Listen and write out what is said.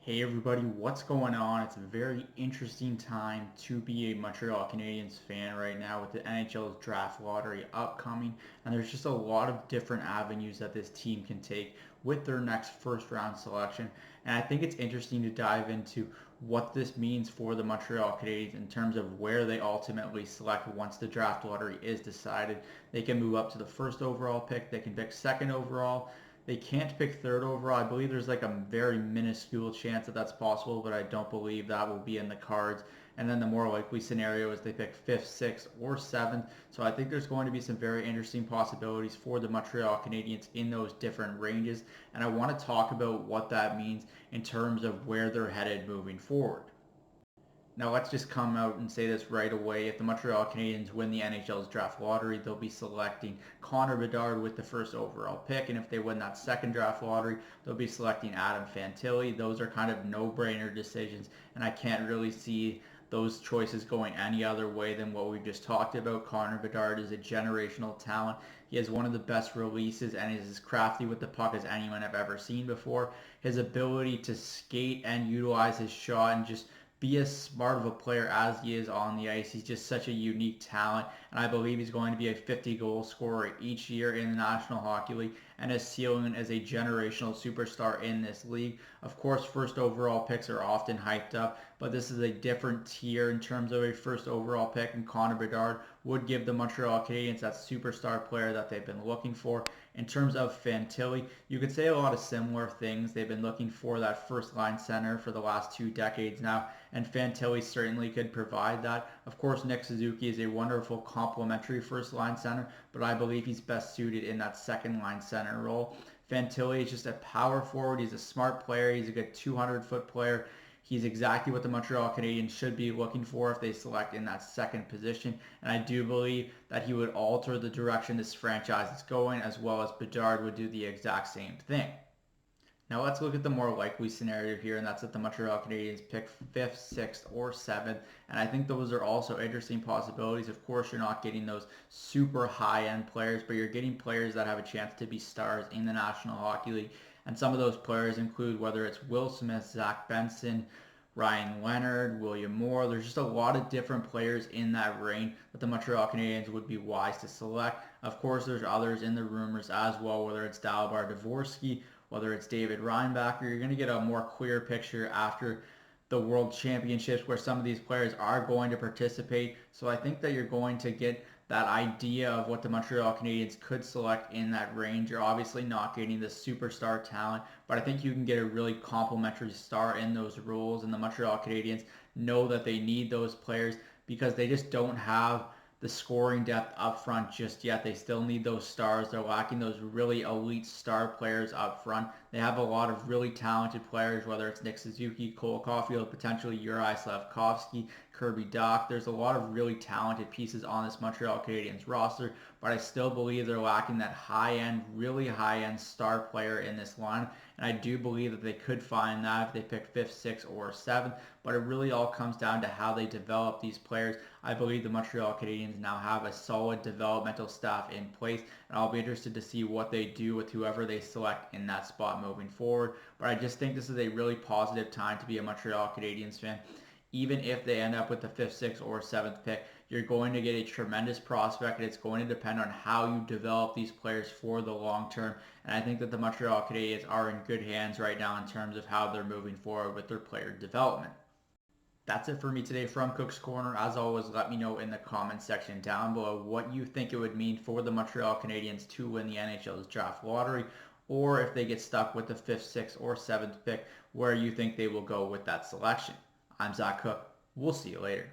Hey everybody, what's going on? It's a very interesting time to be a Montreal Canadiens fan right now with the NHL Draft Lottery upcoming, and there's just a lot of different avenues that this team can take with their next first round selection. And I think it's interesting to dive into what this means for the Montreal Canadiens in terms of where they ultimately select once the draft lottery is decided. They can move up to the first overall pick, they can pick second overall. They can't pick third overall. I believe there's like a very minuscule chance that that's possible, but I don't believe that will be in the cards. And then the more likely scenario is they pick fifth, sixth, or seventh. So I think there's going to be some very interesting possibilities for the Montreal Canadiens in those different ranges. And I want to talk about what that means in terms of where they're headed moving forward. Now let's just come out and say this right away. If the Montreal Canadiens win the NHL's draft lottery, they'll be selecting Connor Bedard with the first overall pick. And if they win that second draft lottery, they'll be selecting Adam Fantilli. Those are kind of no-brainer decisions, and I can't really see those choices going any other way than what we've just talked about. Connor Bedard is a generational talent. He has one of the best releases and is as crafty with the puck as anyone I've ever seen before. His ability to skate and utilize his shot and just be as smart of a player as he is on the ice. He's just such a unique talent, and I believe he's going to be a 50-goal scorer each year in the National Hockey League and a ceiling as a generational superstar in this league. Of course, first overall picks are often hyped up, but this is a different tier in terms of a first overall pick, and Connor Bedard would give the Montreal Canadiens that superstar player that they've been looking for. In terms of Fantilli, you could say a lot of similar things. They've been looking for that first line center for the last 2 decades now, and Fantilli certainly could provide that. Of course, Nick Suzuki is a wonderful complementary first line center, but I believe he's best suited in that second line center role. Fantilli is just a power forward. He's a smart player. He's a good 200-foot player. He's exactly what the Montreal Canadiens should be looking for if they select in that second position. And I do believe that he would alter the direction this franchise is going, as well as Bedard would do the exact same thing. Now let's look at the more likely scenario here, and that's that the Montreal Canadiens pick fifth, sixth, or seventh. And I think those are also interesting possibilities. Of course, you're not getting those super high-end players, but you're getting players that have a chance to be stars in the National Hockey League. And some of those players include whether it's Will Smith, Zach Benson, Ryan Leonard, William Moore. There's just a lot of different players in that range that the Montreal Canadiens would be wise to select. Of course, there's others in the rumors as well, whether it's Dalibor Dvorsky, whether it's David Reinbacher. You're going to get a more clear picture after the World Championships where some of these players are going to participate. So I think that you're going to get that idea of what the Montreal Canadiens could select in that range. You're obviously not getting the superstar talent, but I think you can get a really complimentary star in those roles, and the Montreal Canadiens know that they need those players because they just don't have the scoring depth up front just yet. They still need those stars. They're lacking those really elite star players up front. They have a lot of really talented players, whether it's Nick Suzuki, Cole Caulfield, potentially Juraj Slafkovsky, Kirby Dach. There's a lot of really talented pieces on this Montreal Canadiens roster, but I still believe they're lacking that high-end, really high-end star player in this line. And I do believe that they could find that if they pick fifth, sixth, or seventh. But it really all comes down to how they develop these players. I believe the Montreal Canadiens now have a solid developmental staff in place, and I'll be interested to see what they do with whoever they select in that spot moving forward. But I just think this is a really positive time to be a Montreal Canadiens fan. Even if they end up with the fifth, sixth, or seventh pick, you're going to get a tremendous prospect, and it's going to depend on how you develop these players for the long term. And I think that the Montreal Canadiens are in good hands right now in terms of how they're moving forward with their player development. That's it for me today from Cook's Corner. As always, let me know in the comments section down below what you think it would mean for the Montreal Canadiens to win the NHL's draft lottery, or if they get stuck with the fifth, sixth, or seventh pick, where you think they will go with that selection. I'm Zach Cook. We'll see you later.